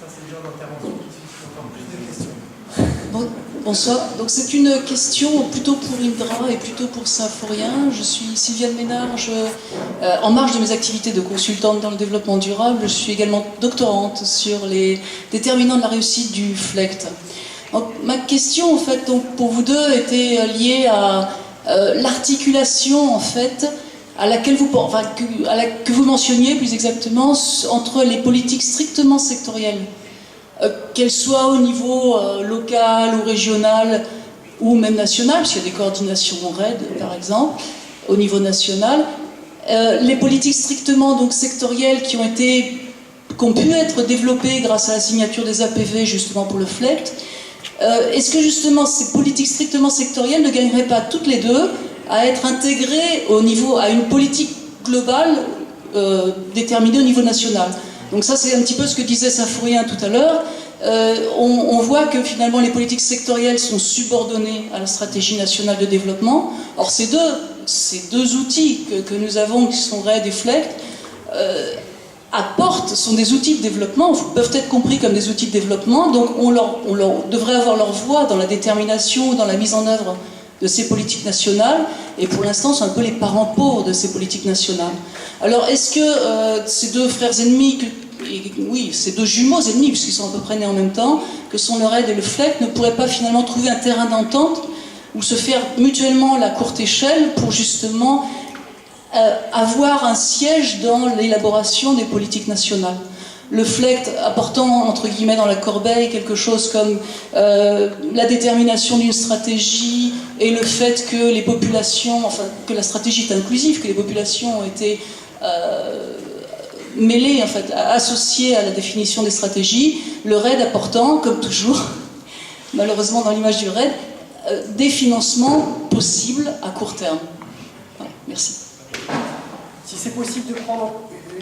Ça, c'est déjà une intervention qui suscite encore plus de questions. Bonsoir. Donc c'est une question plutôt pour Indra et plutôt pour Symphorien. Je suis Sylviane Ménard. En marge de mes activités de consultante dans le développement durable, je suis également doctorante sur les déterminants de la réussite du FLECT. Donc, ma question, en fait, donc, pour vous deux, était liée à l'articulation, en fait, à laquelle que vous mentionniez plus exactement, entre les politiques strictement sectorielles, qu'elles soient au niveau local ou régional ou même national, parce qu'il y a des coordinations RAID par exemple, au niveau national, les politiques strictement donc sectorielles qui ont pu être développées grâce à la signature des APV justement pour le FLECT. Est-ce que justement ces politiques strictement sectorielles ne gagneraient pas toutes les deux à être intégrées à une politique globale déterminée au niveau national? Donc ça, c'est un petit peu ce que disait Symphorien tout à l'heure. On voit que finalement les politiques sectorielles sont subordonnées à la stratégie nationale de développement. Or, ces deux outils que nous avons, qui sont RAID et FLECT, sont des outils de développement, peuvent être compris comme des outils de développement, donc on devrait avoir leur voix dans la détermination, dans la mise en œuvre de ces politiques nationales, et pour l'instant, c'est un peu les parents pauvres de ces politiques nationales. Alors, est-ce que ces deux frères ennemis, ces deux jumeaux ennemis, puisqu'ils sont à peu près nés en même temps, que sont le RAID et le FLECT, ne pourraient pas finalement trouver un terrain d'entente ou se faire mutuellement à la courte échelle pour justement avoir un siège dans l'élaboration des politiques nationales? Le FLECT apportant, entre guillemets, dans la corbeille quelque chose comme la détermination d'une stratégie et le fait que les populations, que la stratégie est inclusive, que les populations ont été mêlées, associées à la définition des stratégies. Le RAID apportant, comme toujours, malheureusement dans l'image du RAID, des financements possibles à court terme. Voilà, merci. Si c'est possible de prendre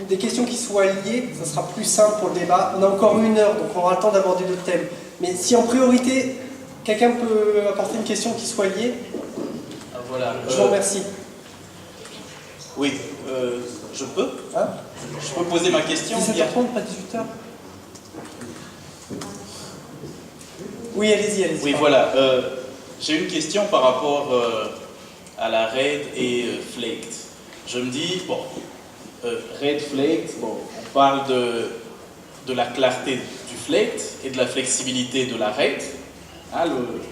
des questions qui soient liées, ça sera plus simple pour le débat. On a encore 1 heure, donc on aura le temps d'aborder d'autres thèmes. Mais si en priorité, quelqu'un peut apporter une question qui soit liée, voilà, je vous remercie. Oui, je peux Je peux poser ma question 17h30, pas 18h. Oui, allez-y. Oui, voilà. J'ai une question par rapport à la RAID et FLECT. Je me dis, RAID, FLECT, on parle de la clarté du FLECT et de la flexibilité de la RAID,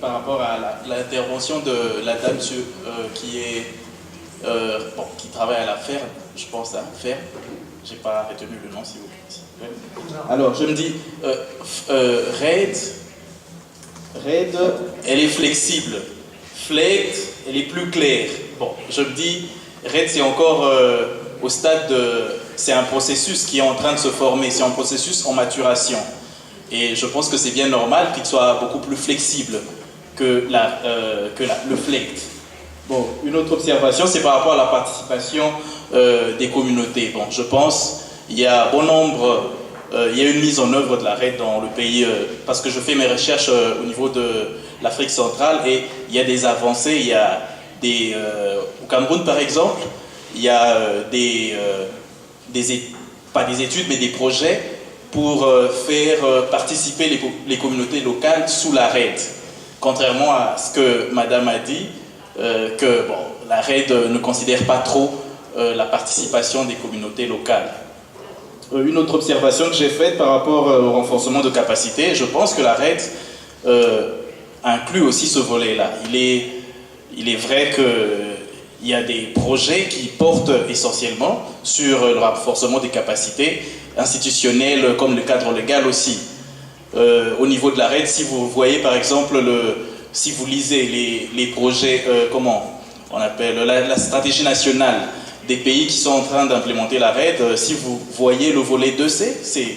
par rapport à l'intervention de la dame qui travaille à la ferme, je pense à ferme, j'ai pas retenu le nom si vous plaît. Alors, je me dis, RAID, elle est flexible, FLECT, elle est plus claire. Je me dis, RAID, c'est encore au stade c'est un processus qui est en train de se former, c'est un processus en maturation. Et je pense que c'est bien normal qu'il soit beaucoup plus flexible que le FLECT. Une autre observation, c'est par rapport à la participation des communautés. Je pense qu'il y a bon nombre, il y a une mise en œuvre de la RAID dans le pays, parce que je fais mes recherches au niveau de l'Afrique centrale et il y a des avancées, il y a au Cameroun par exemple, il y a pas des études mais des projets pour faire participer les communautés locales sous la RAID. Contrairement à ce que Madame a dit, la RAID ne considère pas trop la participation des communautés locales. Une autre observation que j'ai faite par rapport au renforcement de capacité, je pense que la RAID inclut aussi ce volet-là. Il est vrai qu'il y a des projets qui portent essentiellement sur le renforcement des capacités institutionnelles comme le cadre légal aussi. Au niveau de la RAID, si vous voyez par exemple, si vous lisez les projets, on appelle la stratégie nationale des pays qui sont en train d'implémenter la RAID, si vous voyez le volet 2C,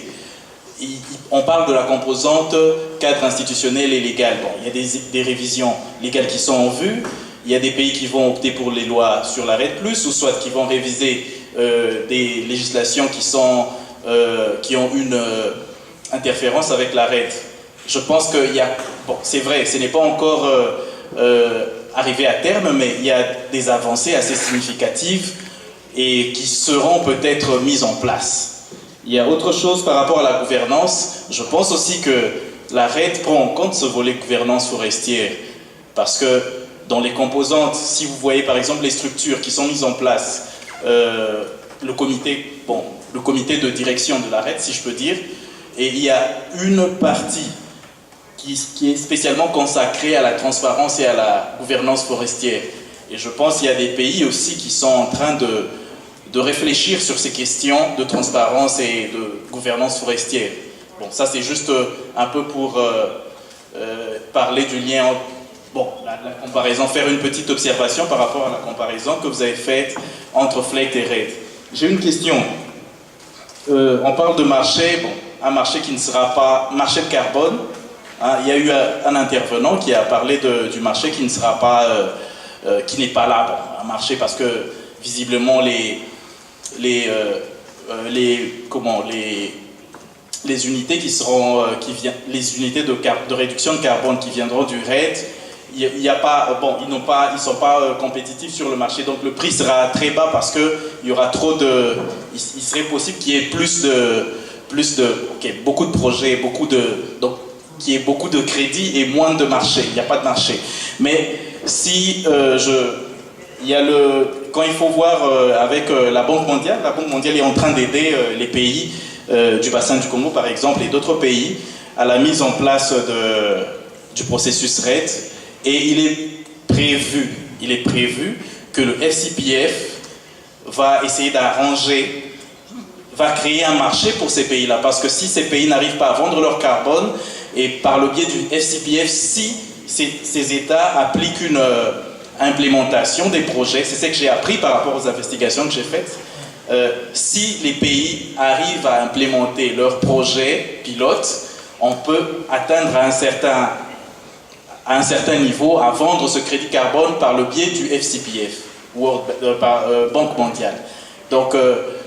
on parle de la composante cadre institutionnel et légal. Il y a des révisions légales qui sont en vue. Il y a des pays qui vont opter pour les lois sur la RAID+, ou soit qui vont réviser des législations qui ont une interférence avec la RAID. Je pense qu'il y a... c'est vrai, ce n'est pas encore arrivé à terme, mais il y a des avancées assez significatives et qui seront peut-être mises en place. Il y a autre chose par rapport à la gouvernance. Je pense aussi que la RED prend en compte ce volet gouvernance forestière. Parce que dans les composantes, si vous voyez par exemple les structures qui sont mises en place, le comité de direction de la RED, si je peux dire, et il y a une partie qui est spécialement consacrée à la transparence et à la gouvernance forestière. Et je pense qu'il y a des pays aussi qui sont en train de réfléchir sur ces questions de transparence et de gouvernance forestière. Bon, ça c'est juste un peu pour parler du lien entre, bon, la comparaison, faire une petite observation par rapport à la comparaison que vous avez faite entre FLEGT et RED. J'ai une question. On parle de marché, bon, un marché qui ne sera pas marché de carbone. Hein, il y a eu un intervenant qui a parlé du marché qui ne sera pas, qui n'est pas là, bon, un marché parce que visiblement les unités qui seront, les unités de réduction de carbone qui viendront du RED, il y a pas, bon, ils sont pas compétitifs sur le marché, donc le prix sera très bas parce que il y aura trop de, il serait possible qu'il y ait beaucoup de projets, donc qu'il y ait beaucoup de crédits et moins de marché. Il n'y a pas de marché. Mais si il y a quand il faut voir avec la Banque mondiale est en train d'aider les pays du bassin du Congo par exemple et d'autres pays à la mise en place du processus RED, et il est prévu que le FCPF va essayer va créer un marché pour ces pays-là, parce que si ces pays n'arrivent pas à vendre leur carbone, et par le biais du FCPF, si ces États appliquent une implémentation des projets, c'est ce que j'ai appris par rapport aux investigations que j'ai faites, si les pays arrivent à implémenter leurs projets pilotes, on peut atteindre à un certain niveau à vendre ce crédit carbone par le biais du FCPF, par Banque mondiale. Donc,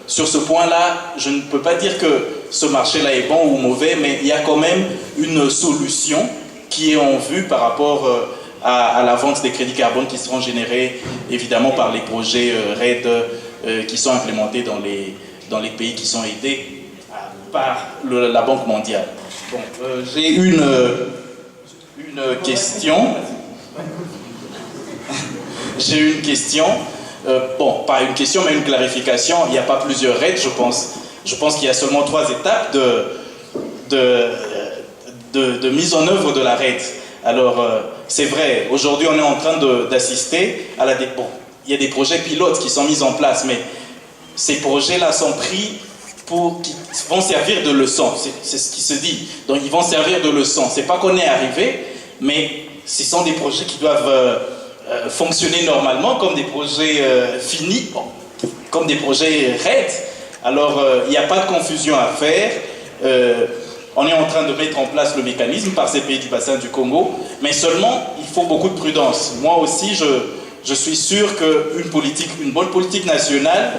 sur ce point-là, je ne peux pas dire que ce marché-là est bon ou mauvais, mais il y a quand même une solution qui est en vue par rapport à la vente des crédits carbone qui seront générés évidemment par les projets RED qui sont implémentés dans les pays qui sont aidés par la Banque mondiale. Bon, j'ai une question. J'ai une question. Bon, pas une question, mais une clarification. Il n'y a pas plusieurs RED, je pense. Je pense qu'il y a seulement 3 étapes de mise en œuvre de la RED. Alors, c'est vrai, aujourd'hui, on est en train d'assister à la... Bon, il y a des projets pilotes qui sont mis en place, mais ces projets-là sont pris qui vont servir de leçon. C'est ce qui se dit. Donc, ils vont servir de leçon. C'est pas qu'on est arrivé, mais ce sont des projets qui doivent... fonctionner normalement comme des projets finis, bon, comme des projets RED. Alors, il n'y a pas de confusion à faire. On est en train de mettre en place le mécanisme par ces pays du bassin du Congo, mais seulement, il faut beaucoup de prudence. Moi aussi, je suis sûr qu'une bonne politique nationale,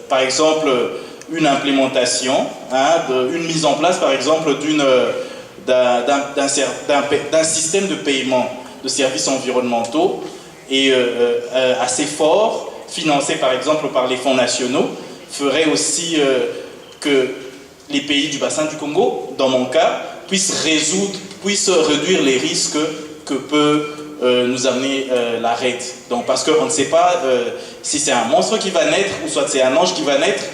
par exemple, une implémentation, une mise en place, par exemple, d'un système de paiement de services environnementaux et assez fort, financé par exemple par les fonds nationaux, ferait aussi que les pays du bassin du Congo, dans mon cas, puissent réduire les risques que peut nous amener la RED. Donc, parce qu'on ne sait pas si c'est un monstre qui va naître ou soit c'est un ange qui va naître.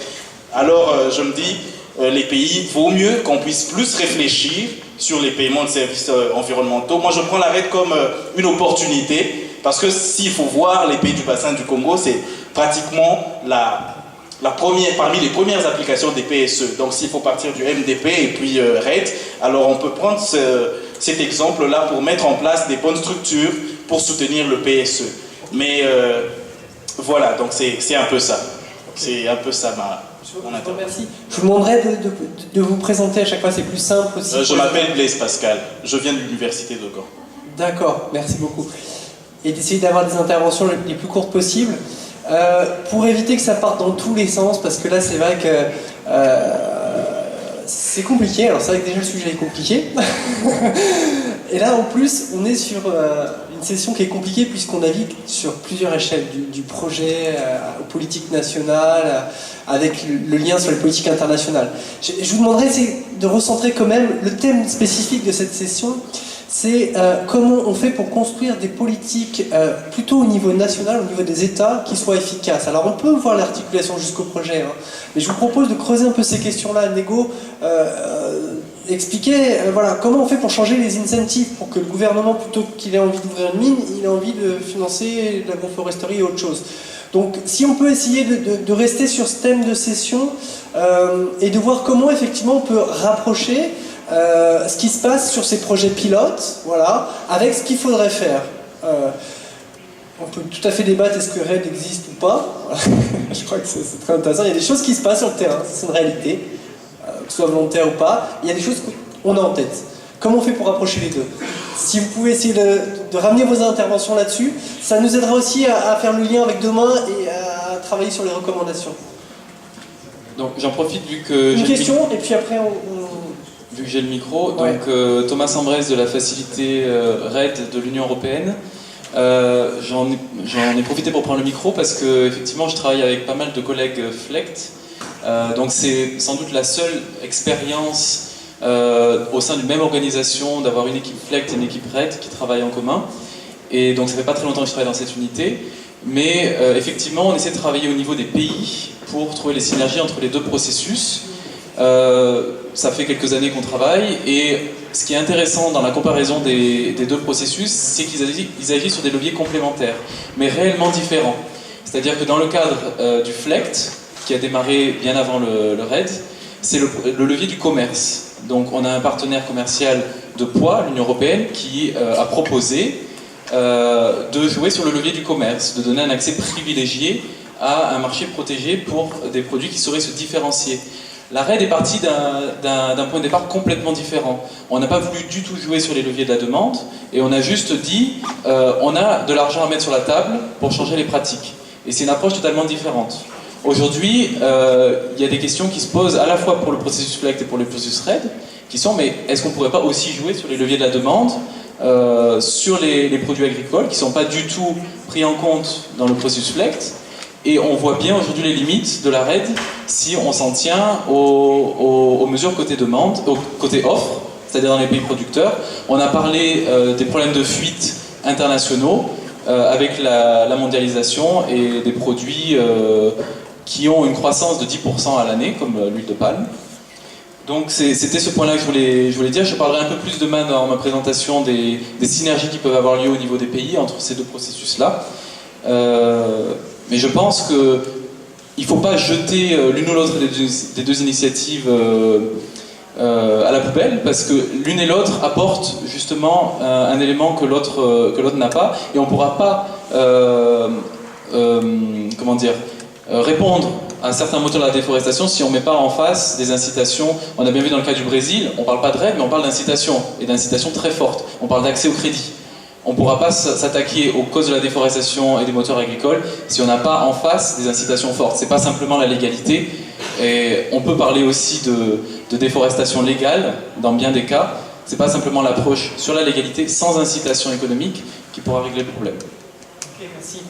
Alors je me dis, les pays, vaut mieux qu'on puisse plus réfléchir sur les paiements de services environnementaux. Moi, je prends la RED comme une opportunité, parce que s'il faut voir les pays du bassin du Congo, c'est pratiquement parmi les premières applications des PSE. Donc, s'il faut partir du MDP et puis RED, alors on peut prendre cet exemple-là pour mettre en place des bonnes structures pour soutenir le PSE. Mais voilà, donc c'est un peu ça. C'est un peu ça mon intervention. Merci. Je vous demanderai de vous présenter à chaque fois, c'est plus simple aussi. Je m'appelle Blaise Pascal, je viens de l'université de Gand. D'accord, merci beaucoup. Et d'essayer d'avoir des interventions les plus courtes possibles. Pour éviter que ça parte dans tous les sens, parce que là c'est vrai que c'est compliqué. Alors c'est vrai que déjà le sujet est compliqué. Et là en plus on est sur une session qui est compliquée puisqu'on navigue sur plusieurs échelles, du projet aux politiques nationales, avec le lien sur les politiques internationales. Je vous demanderais de recentrer quand même le thème spécifique de cette session, c'est comment on fait pour construire des politiques plutôt au niveau national, au niveau des États, qui soient efficaces. Alors on peut voir l'articulation jusqu'au projet, hein, mais je vous propose de creuser un peu ces questions-là, Nego, expliquer voilà, comment on fait pour changer les incentives, pour que le gouvernement, plutôt qu'il ait envie d'ouvrir une mine, il ait envie de financer l'agroforesterie et autre chose. Donc si on peut essayer de rester sur ce thème de session et de voir comment effectivement on peut rapprocher ce qui se passe sur ces projets pilotes, voilà, avec ce qu'il faudrait faire. On peut tout à fait débattre est-ce que RED existe ou pas. Je crois que c'est très intéressant. Il y a des choses qui se passent sur le terrain, c'est une réalité, que ce soit volontaire ou pas. Il y a des choses qu'on a en tête. Comment on fait pour rapprocher les deux? Si vous pouvez essayer de ramener vos interventions là-dessus, ça nous aidera aussi à faire le lien avec demain et à travailler sur les recommandations. Donc j'en profite vu que une question et puis après vu que j'ai le micro, ouais. Donc Thomas Ambrès de la facilité RED de l'Union Européenne. J'en ai profité pour prendre le micro parce que effectivement je travaille avec pas mal de collègues FLECT. Donc c'est sans doute la seule expérience au sein d'une même organisation d'avoir une équipe FLECT et une équipe RED qui travaillent en commun. Et donc ça fait pas très longtemps que je travaille dans cette unité. Mais effectivement on essaie de travailler au niveau des pays pour trouver les synergies entre les deux processus. Ça fait quelques années qu'on travaille et ce qui est intéressant dans la comparaison des deux processus, c'est qu'ils agissent sur des leviers complémentaires, mais réellement différents. C'est-à-dire que dans le cadre du FLECT, qui a démarré bien avant le RED, c'est le levier du commerce. Donc on a un partenaire commercial de poids, l'Union Européenne, qui a proposé de jouer sur le levier du commerce, de donner un accès privilégié à un marché protégé pour des produits qui sauraient se différencier. La RED est partie d'un point de départ complètement différent. On n'a pas voulu du tout jouer sur les leviers de la demande et on a juste dit on a de l'argent à mettre sur la table pour changer les pratiques. Et c'est une approche totalement différente. Aujourd'hui, il y a des questions qui se posent à la fois pour le processus FLECT et pour le processus RED, qui sont mais est-ce qu'on ne pourrait pas aussi jouer sur les leviers de la demande, sur les produits agricoles qui ne sont pas du tout pris en compte dans le processus FLECT? Et on voit bien aujourd'hui les limites de la RED si on s'en tient aux mesures côté demande, côté offre, c'est-à-dire dans les pays producteurs. On a parlé des problèmes de fuite internationaux avec la mondialisation et des produits qui ont une croissance de 10% à l'année, comme l'huile de palme. Donc c'était ce point-là que je voulais dire. Je parlerai un peu plus demain dans ma présentation des synergies qui peuvent avoir lieu au niveau des pays entre ces deux processus-là. Mais je pense qu'il ne faut pas jeter l'une ou l'autre des deux initiatives à la poubelle, parce que l'une et l'autre apportent justement un élément que l'autre n'a pas, et on ne pourra pas répondre à certains moteurs de la déforestation si on ne met pas en face des incitations. On a bien vu dans le cas du Brésil, on ne parle pas de RED, mais on parle d'incitation, et d'incitation très forte. On parle d'accès au crédit. On ne pourra pas s'attaquer aux causes de la déforestation et des moteurs agricoles si on n'a pas en face des incitations fortes. Ce n'est pas simplement la légalité. Et on peut parler aussi de déforestation légale dans bien des cas. Ce n'est pas simplement l'approche sur la légalité sans incitation économique qui pourra régler le problème. Ok, merci.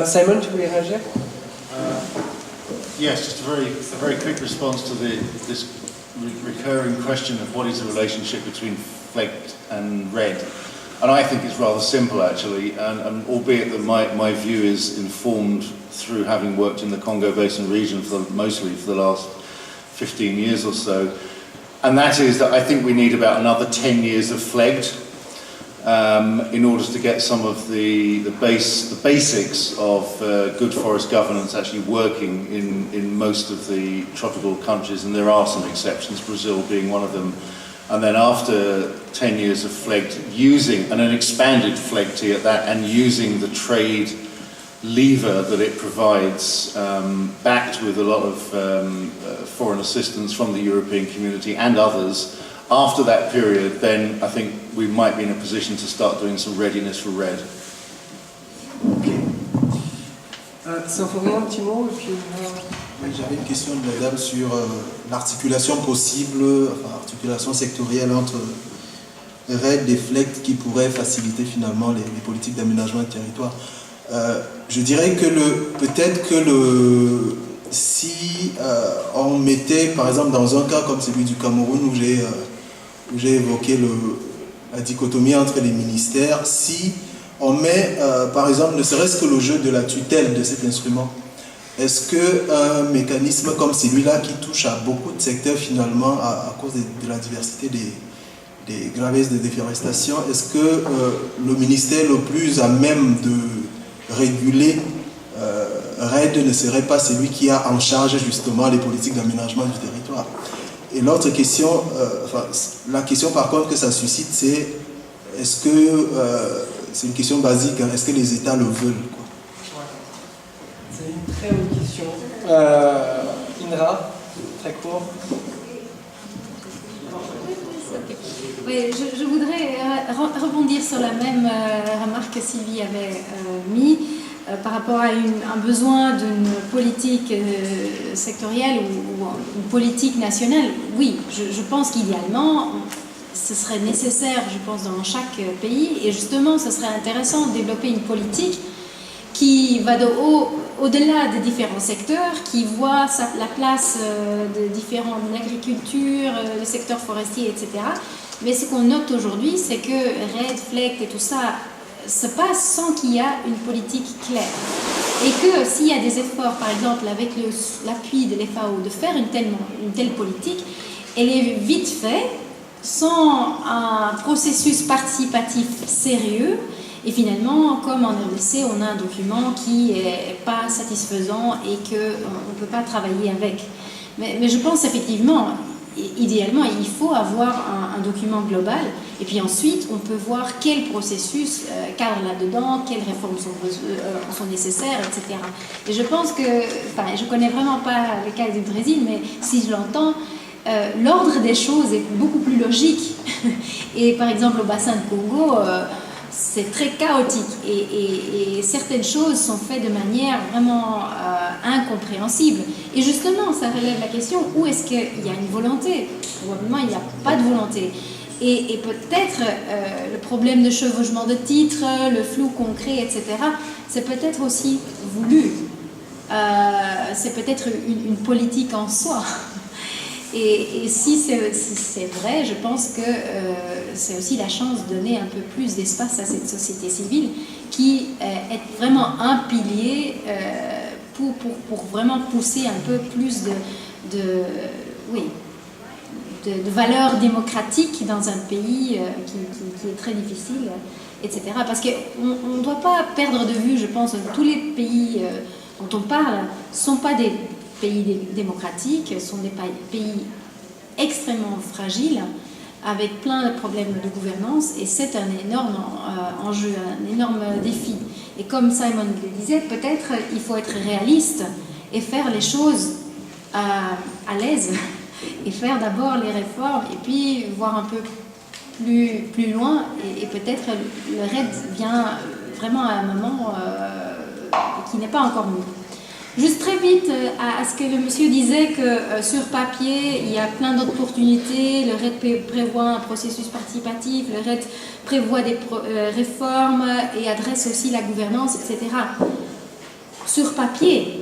Simon, tu voulais réagir? Yes, just a very quick response to this recurring question of what is the relationship between FLECT and RED. And I think it's rather simple actually, and albeit that my view is informed through having worked in the Congo Basin region mostly for the last 15 years or so, and that is that I think we need about another 10 years of FLEGT in order to get some of the basics of good forest governance actually working in most of the tropical countries, and there are some exceptions, Brazil being one of them. And then after 10 years of FLEGT, using, and an expanded FLEGT at that, and using the trade lever that it provides, backed with a lot of foreign assistance from the European community and others, after that period, then I think we might be in a position to start doing some readiness for RED. Ok. Symphorien, un petit mot et puis Oui, j'avais une question de madame sur l'articulation possible, enfin articulation sectorielle entre RED, des FLECT qui pourraient faciliter finalement les politiques d'aménagement du territoire. Je dirais que peut-être que si on mettait, par exemple, dans un cas comme celui du Cameroun où j'ai évoqué la dichotomie entre les ministères, si on met, par exemple, ne serait-ce que le jeu de la tutelle de cet instrument, est-ce qu'un mécanisme comme celui-là qui touche à beaucoup de secteurs finalement à cause de la diversité des gravesses de déforestation, est-ce que le ministère le plus à même de réguler RED ne serait pas celui qui a en charge justement les politiques d'aménagement du territoire? Et l'autre question, la question par contre que ça suscite, c'est est-ce que, c'est une question basique, hein, est-ce que les États le veulent, quoi? C'est une très bonne question. Indra, très court. Oui, je voudrais rebondir sur la même remarque que Sylvie avait mis par rapport à un besoin d'une politique sectorielle ou une politique nationale. Oui, je pense qu'idéalement, ce serait nécessaire, je pense, dans chaque pays. Et justement, ce serait intéressant de développer une politique qui va au-delà des différents secteurs, qui voit la place de l'agriculture, le secteur forestier, etc. Mais ce qu'on note aujourd'hui, c'est que RED, FLECT et tout ça se passe sans qu'il y ait une politique claire. Et que s'il y a des efforts, par exemple, avec l'appui de l'FAO, de faire une telle politique, elle est vite faite, sans un processus participatif sérieux. Et finalement, comme en RDC, on a un document qui n'est pas satisfaisant et qu'on ne peut pas travailler avec. Mais je pense effectivement, idéalement, il faut avoir un document global. Et puis ensuite, on peut voir quel processus cadre là-dedans, quelles réformes sont nécessaires, etc. Et je pense que, je ne connais vraiment pas le cas du Brésil, mais si je l'entends, l'ordre des choses est beaucoup plus logique. Et par exemple, au bassin de Congo, c'est très chaotique et certaines choses sont faites de manière vraiment incompréhensible. Et justement, ça relève la question, où est-ce qu'il y a une volonté? Probablement, il n'y a pas de volonté. Et peut-être le problème de chevauchement de titres, le flou concret, etc., c'est peut-être aussi voulu. C'est peut-être une politique en soi. Et si c'est vrai, je pense que c'est aussi la chance de donner un peu plus d'espace à cette société civile qui est vraiment un pilier pour vraiment pousser un peu plus de valeurs démocratiques dans un pays qui est très difficile, etc. Parce qu'on ne doit pas perdre de vue, je pense, tous les pays dont on parle ne sont pas des pays démocratiques, sont des pays extrêmement fragiles, avec plein de problèmes de gouvernance, et c'est un énorme enjeu, un énorme défi. Et comme Simon le disait, peut-être il faut être réaliste et faire les choses à l'aise, et faire d'abord les réformes, et puis voir un peu plus loin, et peut-être le RED vient vraiment à un moment qui n'est pas encore venu. Juste très vite à ce que le monsieur disait que sur papier, il y a plein d'opportunités, le RED prévoit un processus participatif, le RED prévoit des réformes et adresse aussi la gouvernance, etc. Sur papier,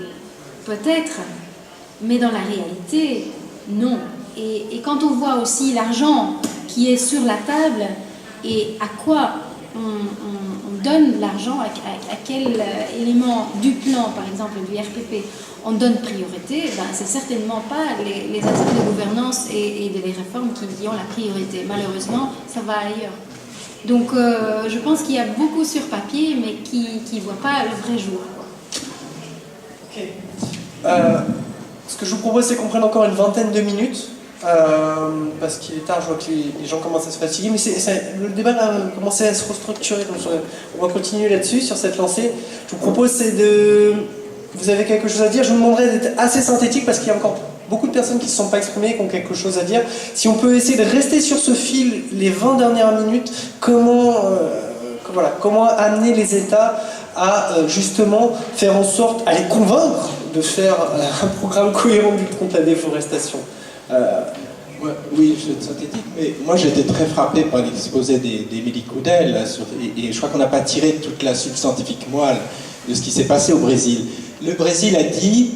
peut-être, mais dans la réalité, non. Et quand on voit aussi l'argent qui est sur la table et à quoi on donne l'argent, à quel élément du plan, par exemple du RPP, on donne priorité, c'est certainement pas les aspects de gouvernance et de les réformes qui ont la priorité. Malheureusement, ça va ailleurs. Donc je pense qu'il y a beaucoup sur papier, mais qui ne voient pas le vrai jour, quoi. Ok. Ce que je vous propose, c'est qu'on prenne encore une vingtaine de minutes. Parce qu'il est tard, je vois que les gens commencent à se fatiguer, mais le débat a commencé à se restructurer, donc on va continuer là-dessus, sur cette lancée. Je vous propose, vous avez quelque chose à dire, je vous demanderai d'être assez synthétique, parce qu'il y a encore beaucoup de personnes qui ne se sont pas exprimées, qui ont quelque chose à dire. Si on peut essayer de rester sur ce fil les 20 dernières minutes, comment amener les États à justement faire en sorte, à les convaincre de faire un programme cohérent de lutte contre la déforestation. Oui, je vais être synthétique, mais moi j'étais très frappé par l'exposé d'Émilie Coudel, et je crois qu'on n'a pas tiré toute la substantifique moelle de ce qui s'est passé au Brésil. Le Brésil a dit,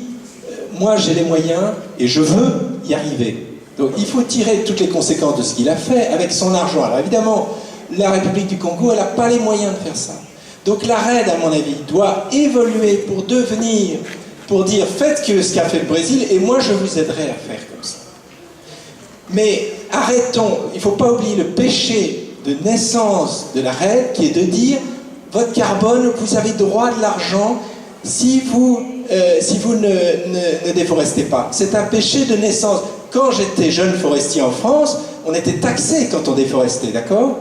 moi j'ai les moyens et je veux y arriver. Donc il faut tirer toutes les conséquences de ce qu'il a fait avec son argent. Alors évidemment, la République du Congo, elle n'a pas les moyens de faire ça. Donc la RAID, à mon avis, doit évoluer pour dire faites ce qu'a fait le Brésil et moi je vous aiderai à faire comme ça. Mais arrêtons, il ne faut pas oublier le péché de naissance de la RAID qui est de dire votre carbone, vous avez droit de l'argent si vous ne déforestez pas. C'est un péché de naissance. Quand j'étais jeune forestier en France, on était taxé quand on déforestait, d'accord?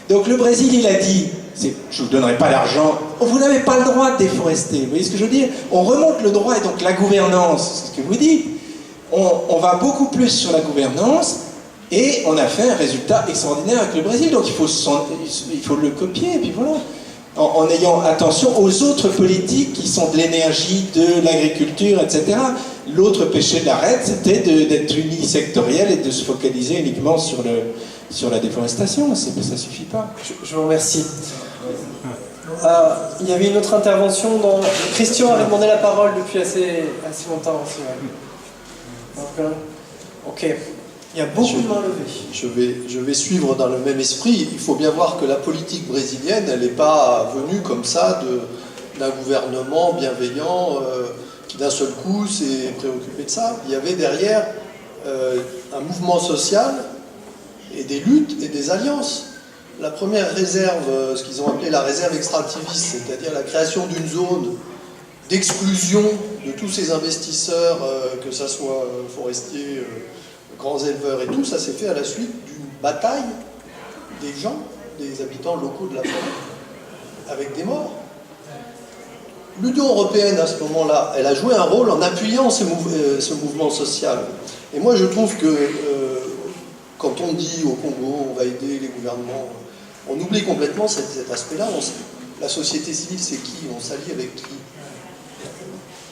Donc le Brésil, il a dit, je ne vous donnerai pas l'argent, vous n'avez pas le droit de déforester. Vous voyez ce que je veux dire? On remonte le droit et donc la gouvernance, c'est ce que vous dites. On va beaucoup plus sur la gouvernance et on a fait un résultat extraordinaire avec le Brésil. Donc il faut le copier et puis voilà. En ayant attention aux autres politiques qui sont de l'énergie, de l'agriculture, etc. L'autre péché de la RAID, c'était d'être unisectoriel et de se focaliser uniquement sur la déforestation. Ça ne suffit pas. Je vous remercie. Il y avait une autre intervention dont Christian avait demandé la parole depuis assez longtemps aussi. Ouais. Ok. Il y a beaucoup de mains levées. Je vais suivre dans le même esprit. Il faut bien voir que la politique brésilienne, elle n'est pas venue comme ça d'un gouvernement bienveillant qui d'un seul coup s'est préoccupé de ça. Il y avait derrière un mouvement social et des luttes et des alliances. La première réserve, ce qu'ils ont appelé la réserve extractiviste, c'est-à-dire la création d'une zone d'exclusion de tous ces investisseurs, que ce soit forestiers, grands éleveurs et tout, ça s'est fait à la suite d'une bataille des gens, des habitants locaux de la forêt, avec des morts. L'Union européenne, à ce moment-là, elle a joué un rôle en appuyant ce mouvement social. Et moi, je trouve que quand on dit au Congo, on va aider les gouvernements, on oublie complètement cet aspect-là. La société civile, c'est qui? On s'allie avec qui?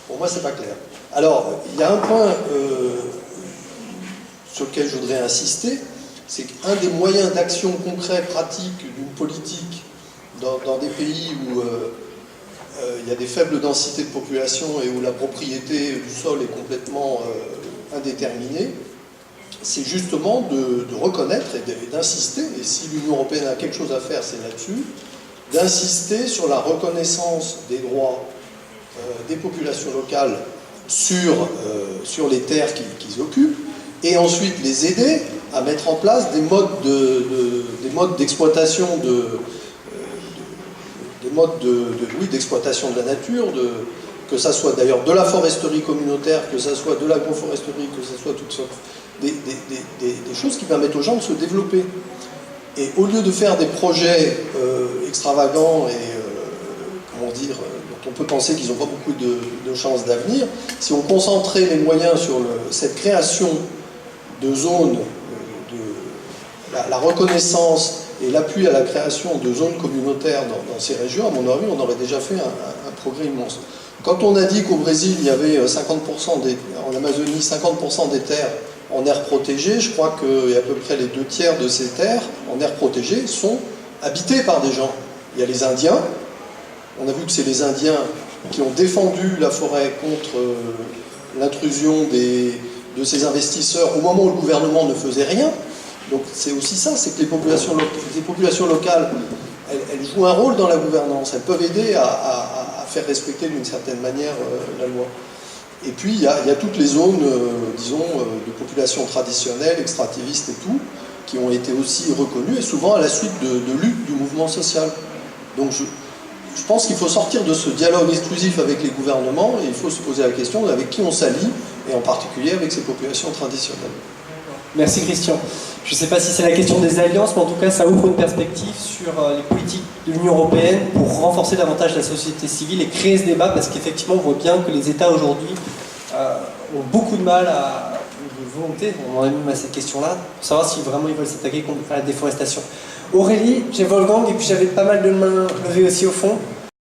Pour moi, c'est pas clair. Alors, il y a un point sur lequel je voudrais insister, c'est qu'un des moyens d'action concret, pratique d'une politique dans des pays où il y a des faibles densités de population et où la propriété du sol est complètement indéterminée, c'est justement de reconnaître et d'insister, et si l'Union européenne a quelque chose à faire, c'est là-dessus, d'insister sur la reconnaissance des droits des populations locales sur les terres qu'ils occupent, et ensuite les aider à mettre en place des modes d'exploitation d'exploitation de la nature, que ça soit d'ailleurs de la foresterie communautaire, que ça soit de l'agroforesterie, que ça soit toutes sortes des choses qui permettent aux gens de se développer. Et au lieu de faire des projets extravagants et comment dire, dont on peut penser qu'ils n'ont pas beaucoup de chances d'avenir, si on concentrait les moyens sur cette création de zones, la reconnaissance et l'appui à la création de zones communautaires dans ces régions, à mon avis, on aurait déjà fait un progrès immense. Quand on a dit qu'au Brésil, il y avait 50% en Amazonie, 50% des terres en aire protégée, je crois qu'à peu près les 2/3 de ces terres en aire protégée sont habitées par des gens. Il y a les Indiens. On a vu que c'est les Indiens qui ont défendu la forêt contre l'intrusion de ces investisseurs au moment où le gouvernement ne faisait rien. Donc c'est aussi ça, c'est que les populations locales, elles jouent un rôle dans la gouvernance, elles peuvent aider à faire respecter d'une certaine manière la loi. Et puis il y a toutes les zones, disons, de population traditionnelle, extractivistes et tout, qui ont été aussi reconnues, et souvent à la suite de lutte du mouvement social. Donc je pense qu'il faut sortir de ce dialogue exclusif avec les gouvernements, et il faut se poser la question avec qui on s'allie, et en particulier avec ces populations traditionnelles. Merci Christian. Je ne sais pas si c'est la question des alliances, mais en tout cas ça ouvre une perspective sur les politiques de l'Union européenne pour renforcer davantage la société civile et créer ce débat, parce qu'effectivement on voit bien que les États aujourd'hui ont beaucoup de mal de volonté, on en est même à cette question-là, pour savoir si vraiment ils veulent s'attaquer à la déforestation. Aurélie, j'ai Wolfgang et puis j'avais pas mal de mains levées aussi au fond.